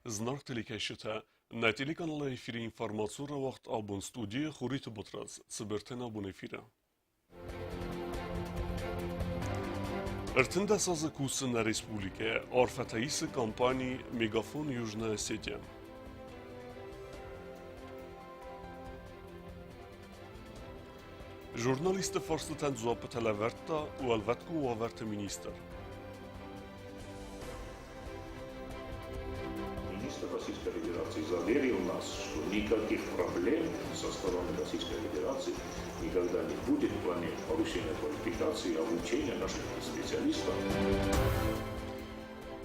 Знак телекешите на телеканала эфире информацию вақт абун студия Хурит Бутраз цибертен абун эфира. Иртында сазы кусы на республике арфатаисы компании Мегафон Южная Осетия. Журналисты фарстатан зуапы талаверта у алватку у аверта министр. Министр Российской Федерации заверил нас, что никаких проблем со стороны Российской Федерации никогда не будет в плане повышения квалификации и обучения наших специалистов.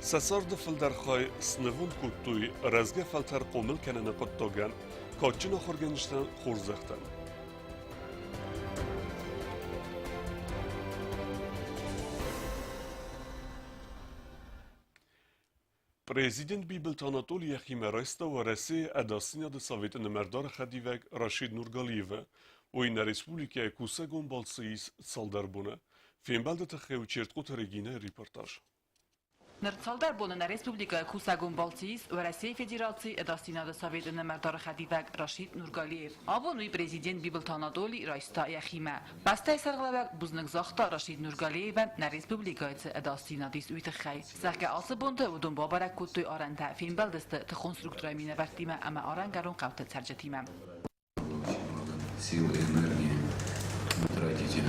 Сасард филдерхай сневун куттуй разга филтер комил кенена куттоган каччина хорганштан хурзахтан. Президент Бибелт Анатолий Яхимереста و رئیس اداسینا سویت نمردار خدیوک راشید نورگالیوه و این республика کوسه گنبالسیس سالدربونه فیلمبلد تخیو چیرتقوت رگینه ریپورتاج. Нырцалдар болына республика Кусагун Балтиис و Россия Федерации Эдастинада Совета Намардар Хадивак Рашид Нургалиев. Абонуй президент Бибелт Анатолий Райста Яхима. Бастай сарглавак бузнык захта Рашид Нургалиева на республикайцы Эдастинадис уйтахай. Сахка асыбунды удун бабарак кутуй аранта финбалдысты тхонструктура мина вартима ама арангарун кавты царджатима. Силы и энергии тратите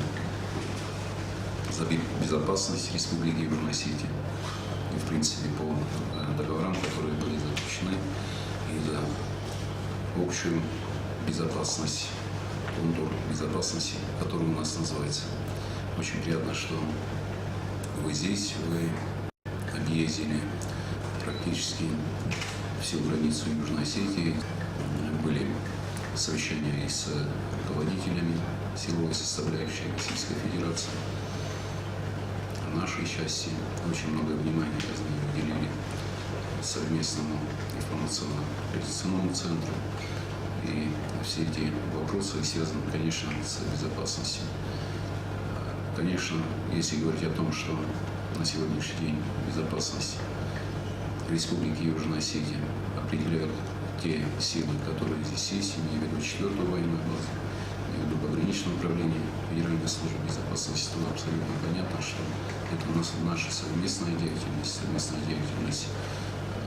за безопасность Республики Южной Осетии. И, в принципе, по договорам, которые были заключены, и за общую безопасность, контур безопасности, который у нас называется. Очень приятно, что вы здесь, вы объездили практически всю границу Южной Осетии, были совещания и с руководителями силовой составляющей Российской Федерации. В нашей части очень много внимания уделили совместному информационно-организационному центру. И все эти вопросы связаны, конечно, с безопасностью. Конечно, если говорить о том, что на сегодняшний день безопасность Республики Южная Осетия определяют те силы, которые здесь есть, имею в виду 4-ю военную базу, имею в виду пограничное управление Федеральной службы безопасности, то абсолютно понятно, что это у нас наша совместная деятельность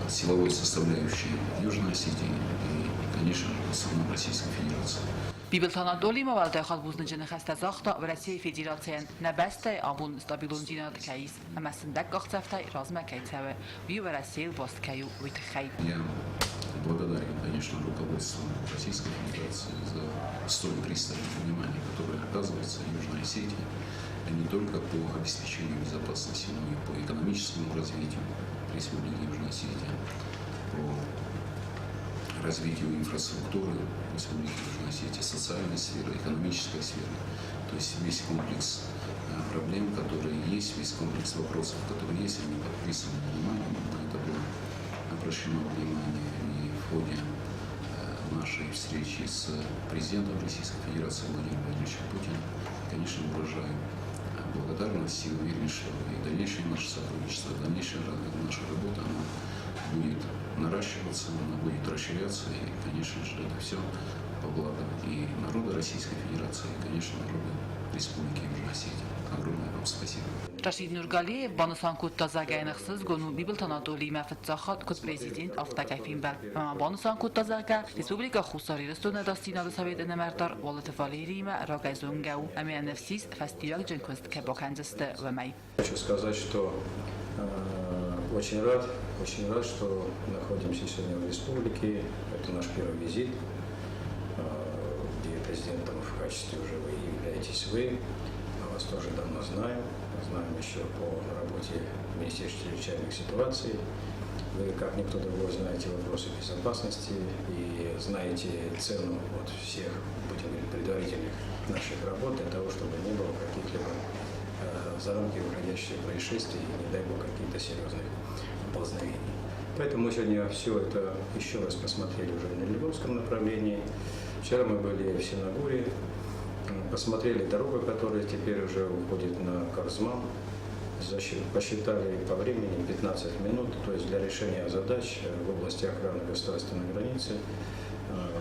силовой составляющей Южной Осетии и, конечно, в основном Российской Федерации. Бибелт Анатолий мавалтай халбузны жаны хаста захта в Россия Федерациян набастай абун стабилун динат кайс, амасындак гахцафтай разма кайцаве, ви в России бост каю уйтхай. Я благодарен, конечно, руководству Российской Федерации за столь пристальное внимание, которое оказывается Южной Осетии, не только по обеспечению безопасности, но и по экономическому развитию Республики Южной Осетии, по развитию инфраструктуры Республики Южной Осетии, социальной сферы, экономической сферы. То есть весь комплекс проблем, которые есть, весь комплекс вопросов, которые есть, они подписаны вниманием. На это было обращено внимание и в ходе нашей встречи с президентом Российской Федерации Владимиром Владимировичем Путиным. Конечно, выражаю благодарность и уверен, что и дальнейшее наше сотрудничество, дальнейшая наша работа, она будет наращиваться, она будет расширяться, и, конечно же, это все по благу и народа Российской Федерации, и, конечно, народа Республики Южной Осетии. Огромное вам спасибо. Рашид Нургалиев банусан кут тазагайнахсыз гону Бибелт Анатолий мафтзахат кут президент автакайфин бал. Мама банусан кут тазага Республика Хусари Рестона Дастина Совета Намардар Волат Валерима Рогайзунгау Амианевсис фестиваль Дженквест Кебоканзесте Вамай. Хочу сказать, что очень рад, что находимся сегодня в республике. Это наш первый визит, где президентом в качестве уже вы являетесь вы. Мы вас тоже давно знаем еще по работе в Министерстве чрезвычайных ситуаций. Вы, как никто другой, знаете вопросы безопасности и знаете цену всех, будем говорить, предварительных наших работ для того, чтобы не было каких-либо за рамки выходящих происшествий и, не дай бог, каких-то серьезных поползновений. Поэтому мы сегодня все это еще раз посмотрели уже на Львовском направлении. Вчера мы были в Синагуре, посмотрели дорогу, которая теперь уже уходит на Карзман. посчитали по времени 15 минут, то есть для решения задач в области охраны государственной границы.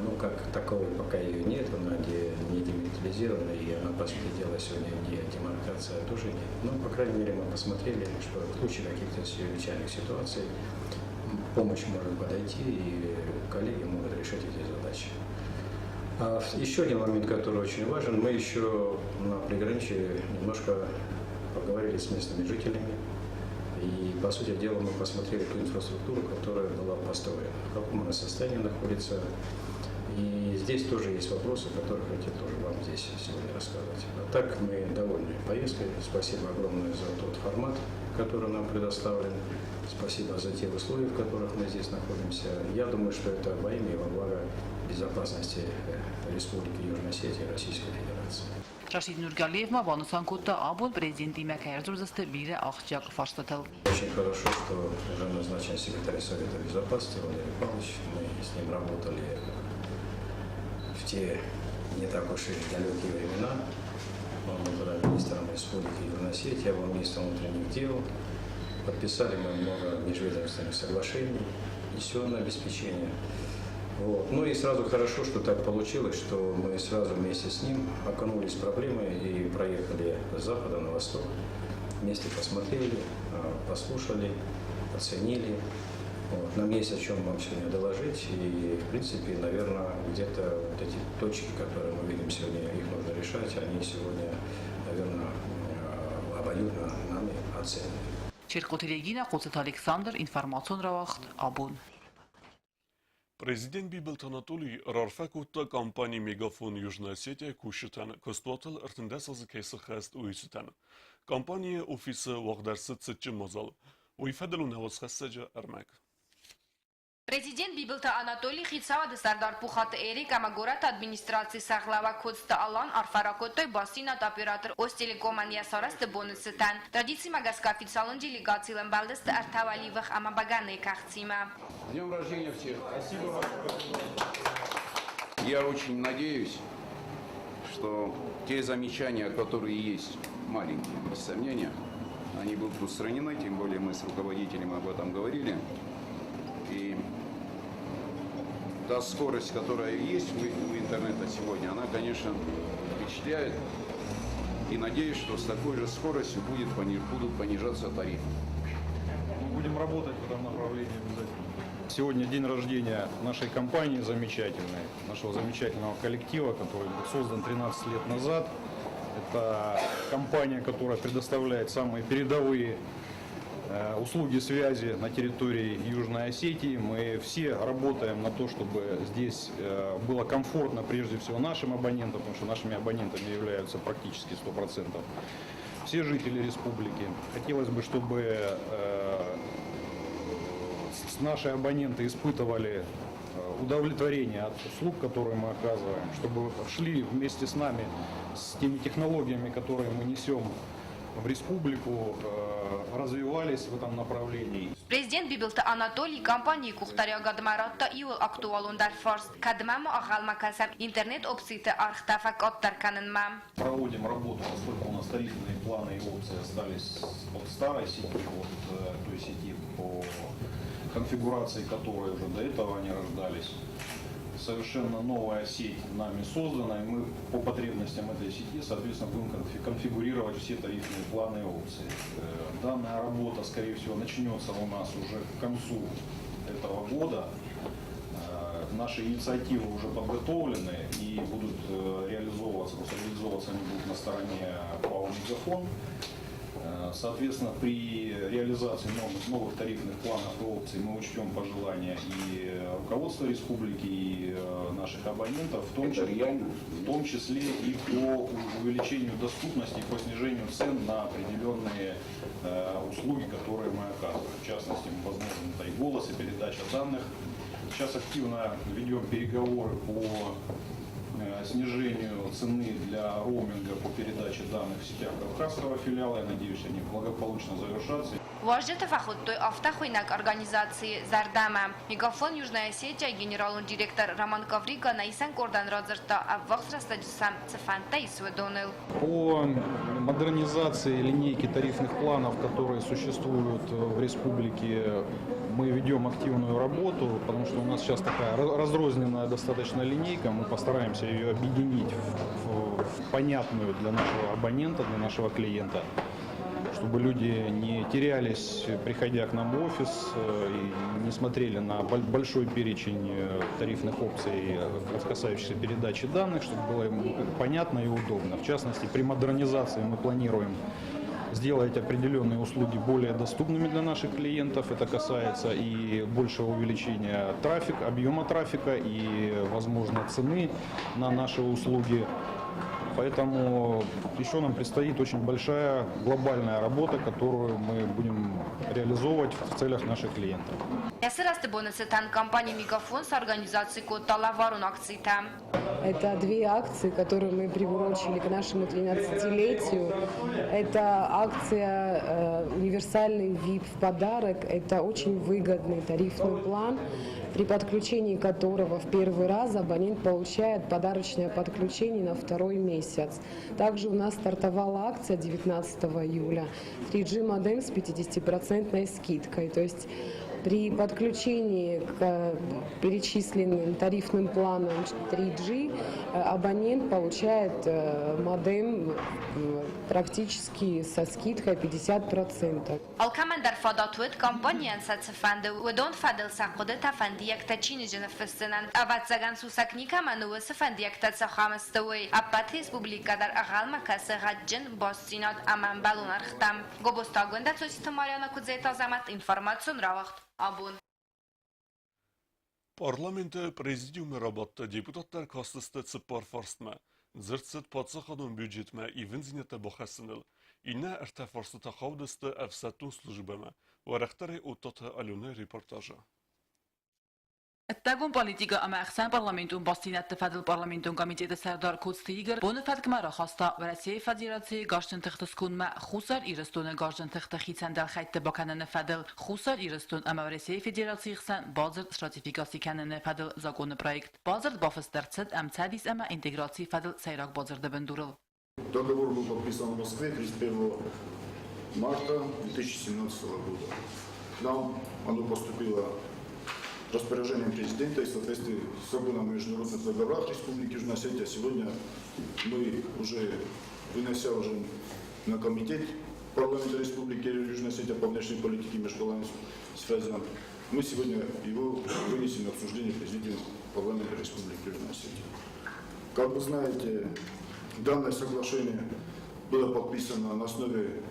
Ну, как таковой пока ее нет, она не демилитаризирована, и она, по сути дела, сегодня где демаркация тоже нет. Но, по крайней мере, мы посмотрели, что в случае каких-то чрезвычайных ситуаций помощь может подойти, и коллеги могут решить эти задачи. Еще один момент, который очень важен, мы еще на приграничье немножко поговорили с местными жителями, и, по сути дела, мы посмотрели ту инфраструктуру, которая была построена, в каком она состоянии находится. И здесь тоже есть вопросы, о которых хотел тоже вам здесь сегодня рассказать. А так мы довольны поездкой. Спасибо огромное за тот формат, который нам предоставлен. Спасибо за те условия, в которых мы здесь находимся. Я думаю, что это во имя и во благо безопасности Республики Южной Осетии и Российской Федерации. Rashid Nurgaliyev'ը բանոսանքոտը աբոլ prezidenti Մեկայերձուրզստը բիրը աղջակ ֆաշտատել։ Очень хорошо, что уже назначен секретарь Совета Безопасности Валерий Павлович. Мы с ним работали в те не так уж и далекие времена. Он был тогда министром Республики Южной Осетии, я был министром внутренних дел. Подписали мы много межведомственных соглашений, пенсионное обеспечение. Вот. Ну и сразу хорошо, что так получилось, что мы сразу вместе с ним окунулись в проблемы и проехали с запада на восток. Вместе посмотрели, послушали, оценили. Вот. Нам есть о чем вам сегодня доложить. И, в принципе, наверное, где-то вот эти точки, которые мы видим сегодня, их нужно решать, они сегодня, наверное, обоюдно нами оценены. Черкотелегина Қоцет Александр, информацион равахт, абон. Президент Бибелт Анатолий Рарфакутта компании Мегафон Южная Осетия Кушитан Костотл Артендесазы Кейса Хаст Уиситан. Компания офисы Вахдарсы Цитчимозал. Уифаделу Невосхасаджа Армак. Президент Бибелта Анатолий Хицава Сардар Пухат Эрик Амагорат администрации Сахлава Кодста Алан Арфаракотой Басинат оператор Остелекомания Сараст Бонусетан. Традиции Магаска официальной делегации Ламбалдест Артаваливах Амабаганы Кахцима. С днем рождения всех! Спасибо. Я очень надеюсь, что те замечания, которые есть, маленькие, без сомнения, они будут устранены, тем более мы с руководителем об этом говорили. И та скорость, которая есть у интернета сегодня, она, конечно, впечатляет. И надеюсь, что с такой же скоростью будут понижаться тарифы. Мы будем работать в этом направлении обязательно. Сегодня день рождения нашей компании замечательной, нашего замечательного коллектива, который был создан 13 лет назад. Это компания, которая предоставляет самые передовые услуги связи на территории Южной Осетии. Мы все работаем на то, чтобы здесь было комфортно прежде всего нашим абонентам, потому что нашими абонентами являются практически 100% все жители республики. Хотелось бы, чтобы наши абоненты испытывали удовлетворение от услуг, которые мы оказываем, чтобы шли вместе с нами с теми технологиями, которые мы несем в республику, развивались в этом направлении. Президент Бибелта Анатолий компании Кухтаря Гадмаратта и актуалон дар фарс кадмаму ахалма касам интернет опциты архтафак оттарканенма. Проводим работу, поскольку у нас тарифные планы и опции остались от старой сети, от той сети, по конфигурации которой уже до этого они рождались. Совершенно новая сеть нами создана, и мы по потребностям этой сети, соответственно, будем конфигурировать все тарифные планы и опции. Данная работа, скорее всего, начнется у нас уже к концу этого года. Наши инициативы уже подготовлены и будут реализовываться, просто реализовываться они будут на стороне ПАО «Мегафон». Соответственно, при реализации новых тарифных планов и опций мы учтем пожелания и руководства республики, и наших абонентов, в том числе и по увеличению доступности, и по снижению цен на определенные услуги, которые мы оказываем. В частности, возможно, это и голос, и передача данных. Сейчас активно ведем переговоры по снижению цены для роуминга по передаче данных в сетях Кавказского филиала. Я надеюсь, они благополучно завершатся. Важно тфахуттой автохуйнак организации Зардама. Мегафон Южная Осетия генеральный директор Роман Коврига Наисан Кордан Родзерта Аввахсрастаджисам Цефанта и Сведонел. По модернизации линейки тарифных планов, которые существуют в республике, мы ведем активную работу, потому что у нас сейчас такая разрозненная достаточно линейка. Мы постараемся ее объединить в понятную для нашего абонента, для нашего клиента, чтобы люди не терялись, приходя к нам в офис, и не смотрели на большой перечень тарифных опций, касающихся передачи данных, чтобы было им понятно и удобно. В частности, при модернизации мы планируем сделать определенные услуги более доступными для наших клиентов. Это касается и большего увеличения трафика, объема трафика и, возможно, цены на наши услуги. Поэтому еще нам предстоит очень большая глобальная работа, которую мы будем реализовывать в целях наших клиентов. Компания Мегафон с организацией Котталаварун акции там. Это две акции, которые мы приурочили к нашему 13-летию. Это акция «Универсальный VIP в подарок». Это очень выгодный тарифный план, при подключении которого в первый раз абонент получает подарочное подключение на второй месяц. Также у нас стартовала акция 19 июля 3G модем с 50% скидкой. То есть при подключении к перечисленным тарифным планам 3G абонент получает модем практически со скидкой 50%. Алкамандар фадатует компания сацфанды удон фадел сакоды тафанди яктачини женефестенан аватсаган сусакника мануэс фанди яктацахамастуй апат республикадар агалма касагаджен бостинат аманбалун архтам гобостагонда состамаряна кудзета замат информацион равахт абун. Parlamento prezidiumi rabatda deputatlar kastısda çıpar farsma, zırtsıt patsakadın büdjetme i vınzinete bohasınıl, inne erte farsıta xavdısda efsatun slujbeme, ve rehteri utatı alune reportaja. التاجون بوليتيكا أما أقسام برلمانتون باستينات تفادل برلمانتون كوميتي سردار كودس تيجر بون فدك مرة خاصة ورسي فدراسي قاشتن تختسكون ما خسر إيرستون قاشتن تختخي سندل خيط بكان نفادل خسر إيرستون أما ورسي فدراسي خسن بازر استراتيفيكاسي كان نفادل زاكون برايكت بازر بافس درتسد أم تاديس أما إنتجراتي فادل سيراك بازر دبندورل. Договор был подписан в Москве 31 марта 2017 года. К нам оно поступило распоряжением президента и в соответствии с законом о международных договорах Республики Южная Осетия. Сегодня мы уже, вынося уже на комитет парламента Республики Южная Осетия по внешней политике и международным связям, мы сегодня его вынесем на обсуждение президента парламента Республики Южная Осетия. Как вы знаете, данное соглашение было подписано на основе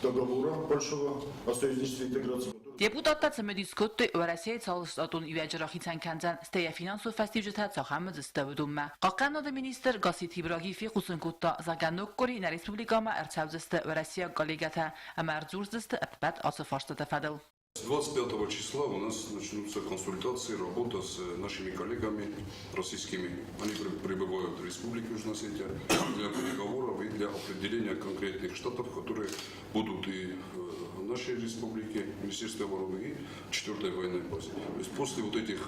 договора большого о союзничестве и интеграции. Депутатта цемедискотты ورسي صالستاتون يواجرخيتان كانزان استيا فينانسو فاستيجتها تساخمز استودوما قاقنا دا مينيستر غاسيتي براغي في خصنكوتا زاغانوك كوري نا ريسبوبليكا ما ارتسابزست ورسي غاليغاتا اما ارزورزست ابات اصفاشتا تفادل 25 числа у нас начнутся консультации, работа с нашими коллегами российскими. Они прибывают в Республику Южная Осетия для переговоров и для определения конкретных штатов, которые будут и в нашей республике, Министерстве обороны и 4-й военной базе. То есть после вот этих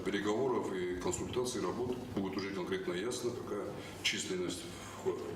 переговоров и консультаций, работ будет уже конкретно ясно, какая численность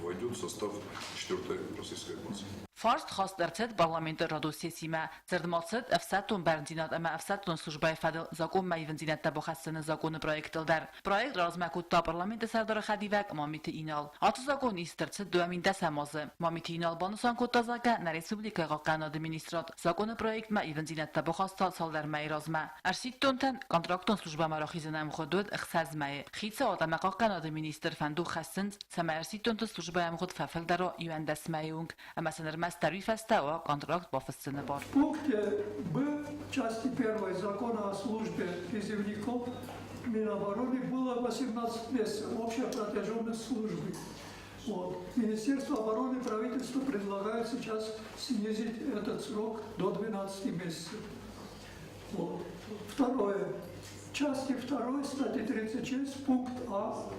войдет в состав 4-й российской базы. فارست خاص درتد برلمانت رادوسي سيما زردماتسد افساتون برندينات اما افساتون سلجبای فدل زاكون ما يفنزينات تبخسن زاكون برايكت در برايكت رازماكوت تا برلمانت سردار خديوك ماميت اينال اتو زاكون استرتد دوامين دسمازه ماميت اينال بانوسان كوتا زاكا نا ريسبوبليكا قاقانا ادمنسترات زاكون برايكت ما يفنزينات تبخستا سالدر ماي رازما ارسيتونتن كونتراكتون سلجبا مراخيزنام خدود اخساز ماي خيصا ادم قاقانا ادمنستر فندو خسنت سما ارسيتونت سلجبا مخد ففل درو يوندس مايونگ اما سنر тариф остава контракт по фасцинабар. В пункте Б части 1 закона о службе призывников Минобороны было 18 месяцев общая протяженность службы. Вот. Министерство обороны, правительство предлагает сейчас снизить этот срок до 12 месяцев. Вот. Второе. В части 2 статьи 36 пункт А.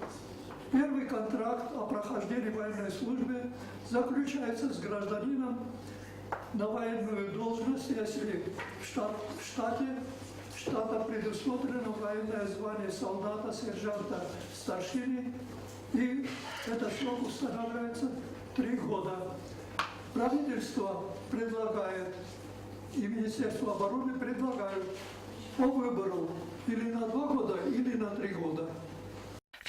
Первый контракт о прохождении военной службы заключается с гражданином на военную должность, если в штате штата предусмотрено военное звание солдата, сержанта, старшины, и этот срок устанавливается 3 года. Правительство предлагает, и Министерство обороны предлагают по выбору или на 2 года, или на 3 года.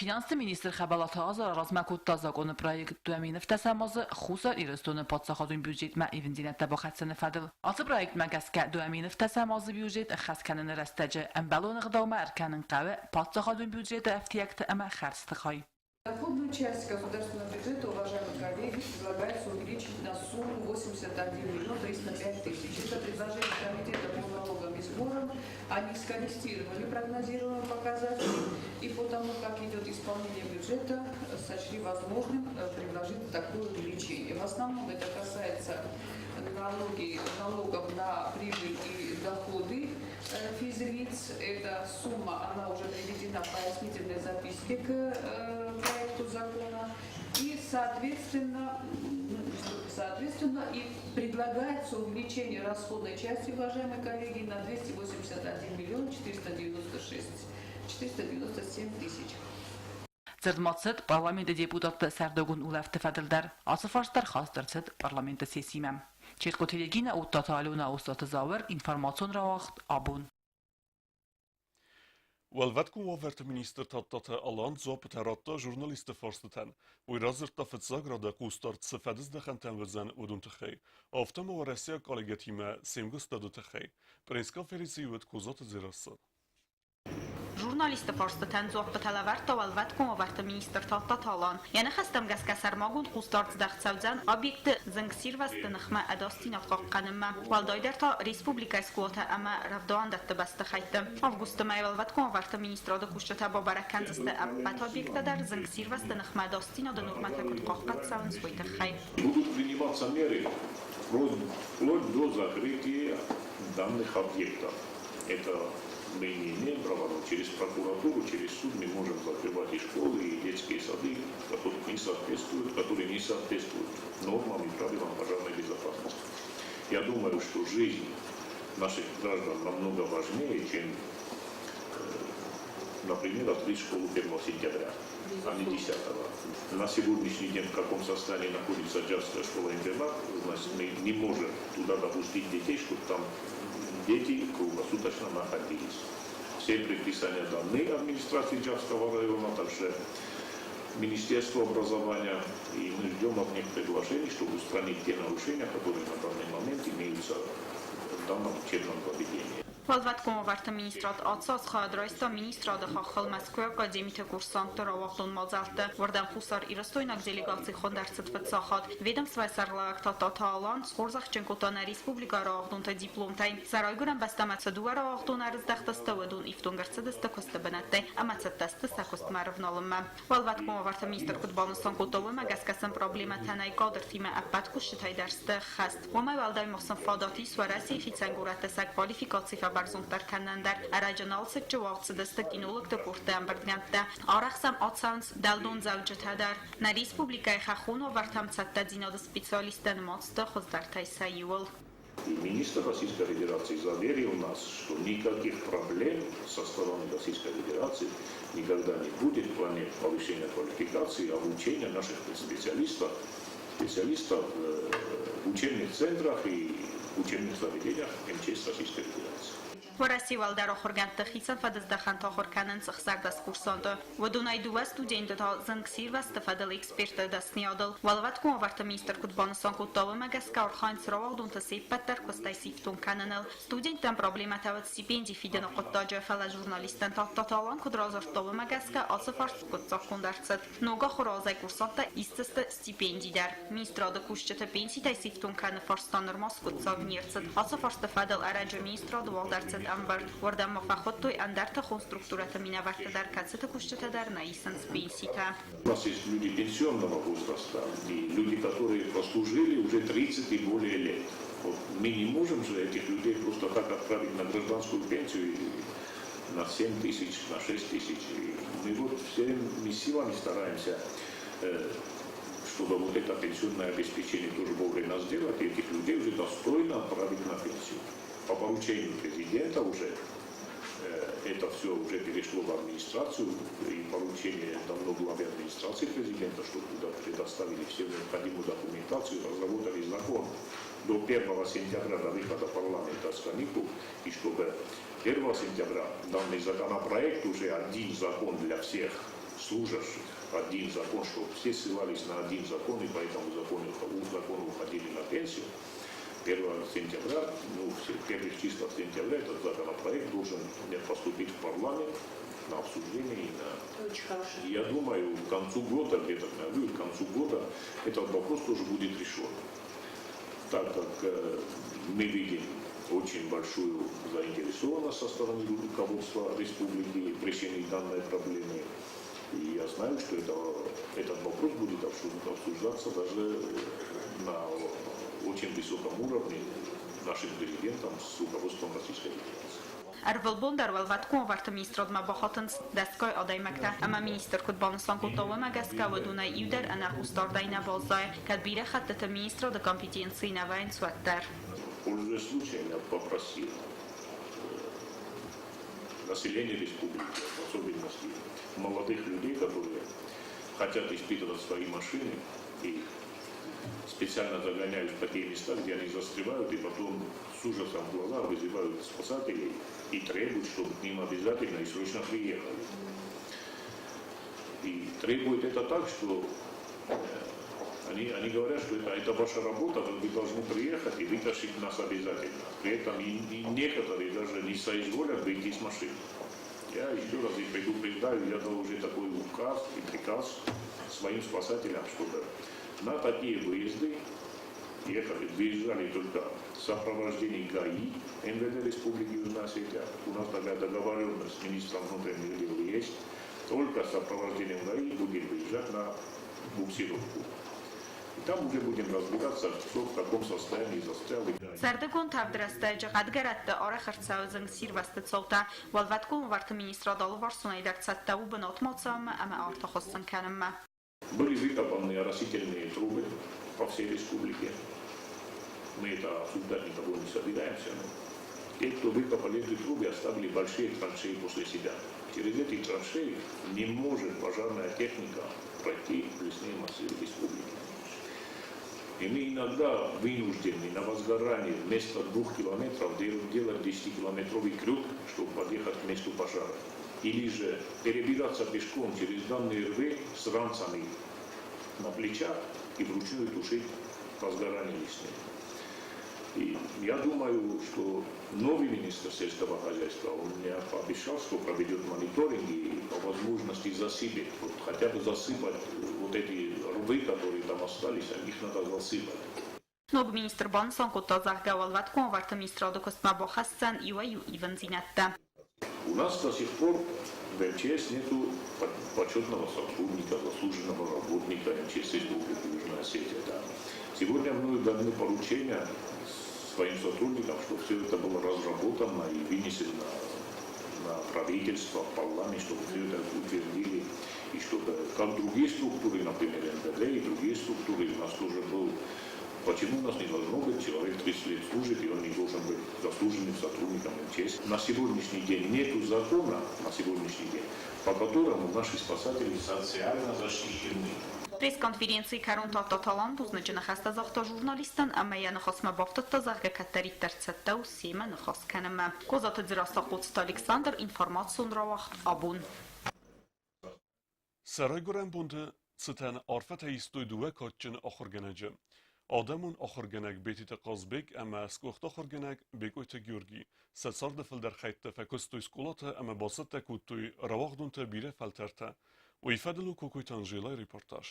Ֆինանսի մինիստրի խաբալաթաղազը ռազմակոտ տազակոնը պրոյեկտ դուամի նվտասամազը խուսար իրստոնը պատսախատուն բյուջետ մա իվնձինետը բոխացնը ֆադլ։ Ացը պրոյեկտ մագասկա դուամի նվտասամազը բյուջետ խասկանն ռաստաջը ամբալոն ғդավմա արկանն qavə պատսախատուն բյուջետը əftiyakты əmə xərstixay. Доходную часть государственного бюджета, уважаемые коллеги, предлагается увеличить на сумму 81 миллион 305 тысяч. Это предложение комитета по налогам и сборам. Они скорректировали прогнозируемые показатели и по тому, как идет исполнение бюджета, сочли возможным предложить такое увеличение. В основном это касается налогов на прибыль и доходы физлиц. Эта сумма, она уже приведена в пояснительной записке к проекту закона. И, соответственно, и предлагается увеличение расходной части, уважаемые коллеги, на 281 миллион 497 тысяч. Ձերդմացդ պարլամենտի դեպուտատը Սարդոգուն ուլավ տվադլդար, ասաֆարստար խաստրցդ պարլամենտը սեսիմեմ։ Չերկոթերեգինը ուտտատալունա ուստատը զավեր ինվորմացիոն ռաղախտ աբուն։ Welvetkum averte minister tattata alan zopet heratta journalisten forsteten, och i razerta förtsagrada kustart sefedes de gentenverzen udun tchei. Aftem och resia kollegatime semgustadu tchei. Prinska ferisiuet kuzot zirassa. Ժուրնալիստը ֆորստեն զոհպտալավարտ տովալվատ կոմովարտը մինիստր թատտալան յանը խստամ գասկասար մագուն խուստարց դաղցավձան օբյեկտը զնգսիրված տնխմա ադոստին ատყականմա վալդոյդերտա ռեսպուբլիկայս կուոտա ամա ravdoan դատը բաստխայտը ավգուստը մայվալվատ կոմովարտը մինիստրոդը կուշչտա բոբարականցստը ապատ օբյեկտը դար զնգսիրված տնխմա ադոստին օդը նորմատակոտ қоққат սավն свойты хай. Будут приниматься меры вплоть до закрытия данных объектов. Это мы не имеем права, но через прокуратуру, через суд мы можем закрывать и школы, и детские сады, которые не соответствуют нормам и правилам пожарной безопасности. Я думаю, что жизнь наших граждан намного важнее, чем, например, открыть школу 1 сентября, а не 10. На сегодняшний день в каком состоянии находится Джавская школа-интернат, мы не можем туда допустить детей, чтобы там дети круглосуточно находились. Все предписания даны администрации Джавского района, также Министерство образования, и мы ждем от них предложений, чтобы устранить те нарушения, которые на данный момент имеются в данном учебном заведении. Վալվատ կոմովարտը մինիստրոդ ացած խադրայստա մինիստրոդը խախալ Մոսկվա академите курсанты равахтон мазалты вардан фусар иростойнак делегации хондарцет вцахат ведомство сарлак тататалан схорзахченкотана республика равахтонта дипломтай сарайгуран бастамаца дуара равахтон арздахтаста вадун ифтонгарцедеста костабанаттай амацаттаста сакостмаровналыма Валват комоварта министр кутбалныстан котовы магаскасан проблема танай кадр тима аппаткуштай дарсты хаст вамай валдай мохсан фадати свараси хицангурата сак квалификации Барзунтар канандар араджаналсы чувалцы дастакинулыкты пуртан бардганта арахсам отсанс далдон завджатадар на республикай хахуно вартамцатта динада специалистан моцта хоздартай саюл. Министр Российской Федерации заверил нас, что никаких проблем со стороны Российской Федерации никогда не будет в плане повышения квалификации и обучения наших специалистов в учебных центрах и учебных заведениях МЧС Российской Федерации. Вараси валдаро хорганта хисан фадаздахан та хорканан сахсардас курсанта вадунай дува студента та зангсирвас тфадал эксперта дасниадал валват кумаварта министр кутбаныстан куттавы магаска орхан сравагдунта сеппаттар костай сифтун кананал студенттан проблема тават стипендий фиден окоттажа фала журналистан таттаталан кудразартавы магаска асафарс кутсакундарцат нога хоразай курсанта истеста стипендидар министрада кушчата пенситай сифтун каны фарстаныр маскутсагнерцат асафарс тфадал араджа министрада валдарцат Амбар, вардам махоттой андарта конструктурата минаварта дар кацета кушчата дар наисан спенсита. У нас есть люди пенсионного возраста, и люди, которые прослужили уже 30 и более лет. Вот мы не можем же этих людей просто так отправить на гражданскую пенсию на 7 тысяч, на 6 тысяч. Мы вот всеми силами стараемся, чтобы вот это пенсионное обеспечение тоже вовремя сделать, и этих людей уже достойно отправить на пенсию. По поручению президента уже это все уже перешло в администрацию, и поручение давно главе администрации президента, чтобы туда предоставили всю необходимую документацию, разработали закон до 1 сентября до выхода парламента с каникул, и чтобы 1 сентября данный законопроект уже один закон для всех служащих, один закон, чтобы все ссылались на один закон, и по этому закону уходили на пенсию. 1 сентября, в первых числах сентября этот законопроект должен поступить в парламент на обсуждение. Очень хорошо. Я думаю, к концу года, где-то к концу года этот вопрос тоже будет решен. Так как мы видим очень большую заинтересованность со стороны руководства республики в решении данной проблемы. И я знаю, что этот вопрос будет обсуждаться даже на очень высоком уровне нашим президентом с руководством Российской Федерации. Arvil darvalvatkum varta ministrod ma bahatans destgoj adaymakta ama minister kutbanistan kutawama gaska waduna iuder ana hustardayna bozay kadbira khattata ministroda компетенции на вайн суаттар. Пользуясь случаем, я попросил население республики, в особенности молодых людей, которые хотят испытывать свои машины и специально загоняют в такие места, где они застревают, и потом с ужасом в глазах вызывают спасателей и требуют, чтобы к ним обязательно и срочно приехали. И требуют это так, что они говорят, что это ваша работа, вы должны приехать и вытащить нас обязательно. При этом и некоторые даже не соизволят выйти из машины. Я еще раз их предупреждаю, я дал уже такой указ и приказ своим спасателям, чтобы на такие выезды выезжали только в сопровождении ГАИ, МВД Республики Южная Осетия. У нас такая договоренность с министром внутренних дел есть. Только с сопровождением ГАИ будем выезжать на буксировку. И там уже будем разбираться, кто в каком состоянии застрял. Сардагон тавдраста жагадгаратта ора харцаузан сирваста цолта валваткум варта министродал варсунай дарцатта убанот моцам ама арта хостан канамма. Были выкопаны оросительные трубы по всей республике. Мы это обсуждать никого не собираемся. Но те, кто выкопали эти трубы, оставили большие траншеи после себя. Через эти траншеи не может пожарная техника пройти в лесные массивы республики. И мы иногда вынуждены на возгорании вместо 2 километров делать 10-километровый крюк, чтобы подъехать к месту пожара. Или же перебираться пешком через данные рвы с ранцами на плечах и вручную тушить возгорание лесные. И я думаю, что новый министр сельского хозяйства, он мне пообещал, что проведет мониторинг и по возможности засыпет, вот хотя бы засыпать вот эти рвы, которые там остались, их надо засыпать. Ног министр Бансан кутазах гавалваткум варта министрода костмабо хассан иваю иванзинатта. У нас до сих пор в МЧС нету почетного сотрудника, заслуженного работника МЧС Республики Южная Осетия. Да. Сегодня мною даны поручения своим сотрудникам, чтобы все это было разработано и вынесено на правительство, в парламент, чтобы все это утвердили, и чтобы, как другие структуры, например, МВД и другие структуры, у нас тоже был. Почему у нас не должно быть человек 30 лет служит, и он не должен быть заслуженным сотрудником МЧС? На сегодняшний день нету закона, по которому наши спасатели социально защищены. Пресс-конференции Карун Таталан бузнычына хастазахта журналистан амая нахасма бафтатта зарга каттарит тарцаттау сема нахасканама. Козаты дзираста Куцт Александр информацион равахт абун. Сарайгурен бунде цитен арфет истойдуе катчын ахыргенеже. Adamın axırgenek betite qazbek ama skoxta axırgenek bekoyta Gürgi. Setsarda filder xaytta fakustoy skolata ama basata kutoy ravagdunta bire falterta. و ifadelu kokoytan jelay reportaj.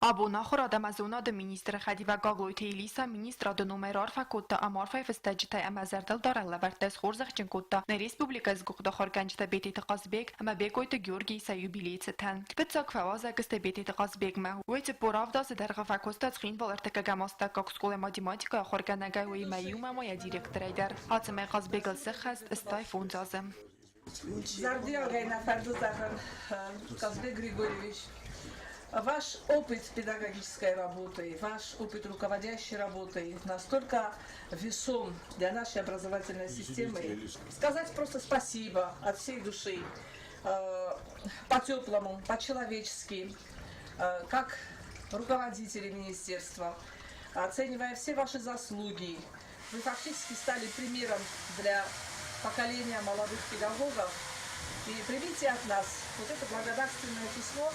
Abuna xorada de ministra Khadiva Gagloy Teilisa ministra de numerar fakutta amarfa festajta amazardal daralla vartas xorzaqchin kutta na respublika zguqda xorganjta betite qazbek ama bekoyta Gürgi sa yubileytsitan. Pitsak fawaza ksta betite qazbek ma wete poravda zadarga fakusta tskhin valartaka gamasta kokskole matematika xorganaga we mayuma moya direktorayder. Atsmay qazbegal sixast istay funzazam. Zardiyal Gayna Farduzakhan Kazbek Grigorьевич. ваш опыт педагогической работы, ваш опыт руководящей работы настолько весом для нашей образовательной системы. Сказать просто спасибо от всей души, по-теплому, по-человечески, как руководители министерства, оценивая все ваши заслуги. Вы фактически стали примером для поколения молодых педагогов. И примите от нас вот это благодарственное письмо.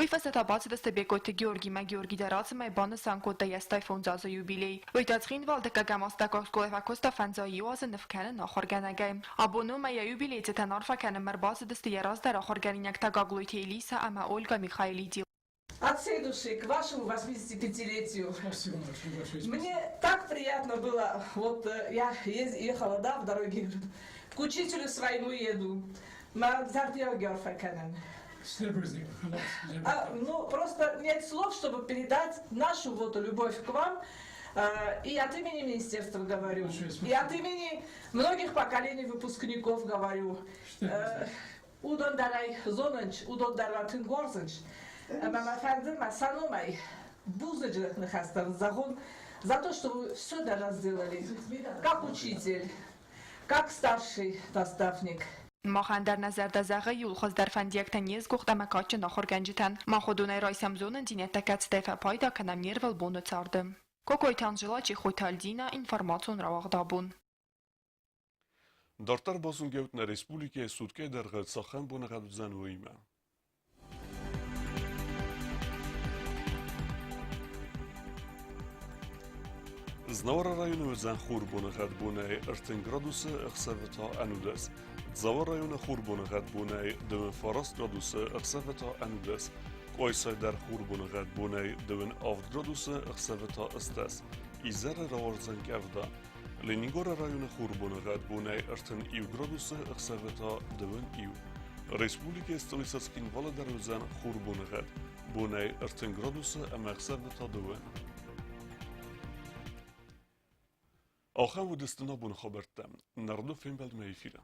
Ույֆասետաբացը դստեբեկոյթը Գեորգի Մագեորգի դարացը մայ բանը սանկոտը եստայ ֆոնձազը յուբիլեի։ Ույտացխին վալդը կգամաստակող սկոլեվակոստա ֆանձայի ուազը նվքանը նախորգանագայ։ Աբոնում այ յուբիլեյցը տանարֆականը մրբազը դստի երազ դարախորգանինյակ տագագլույթի Элиса Ама Ольга Михайлиди. От всей души к вашему 85-летию. Спасибо большое. Мне так приятно было. Вот я ехала, да, в дороге. К учителю своему еду. Ну, просто нет слов, чтобы передать нашу вот любовь к вам. И от имени министерства говорю. И от имени многих поколений выпускников говорю. Удон дарай зонанч, удон дарватын горзанч. За то, что вы все для нас сделали, как учитель, как старший наставник. Մախանդար նազարդազաղը յուլխոզ դարֆանդիակտան ես գուխտամակաչը նախորգանջիտան մախոդունայ ռայսամզոնն դինետակած տեֆա պայդա կնամ ներվել բոնը ծարդը։ Կոկոյթան ժլաչի խույթալդինա ինվորմացիոն ռավաղդաբուն։ Դարտար բազունգեուտն ռեսպուլիկե սուտկե դարղը ծախան բունեղադուզան ուիմը։ Znavara rajonu Zanxur bunaqat bunay irtin gradusi iqsavata anudas. Zavor rajonu Xur bunaqat bunay 2 faras gradusi iqsavata anudas. Qoysay dar Xur bunaqat bunay 2 avt gradusi iqsavata istas. Izar rawar zankavda. Leningora rajonu Xur bunaqat bunay irtin iu gradusi iqsavata 2 iu. Respublika stolisaskin valadar uzan Xur bunaqat bunay irtin gradusi iqsavata 2. آخر و دستنا بون خبرتم نردو فیلم بلد میفیرم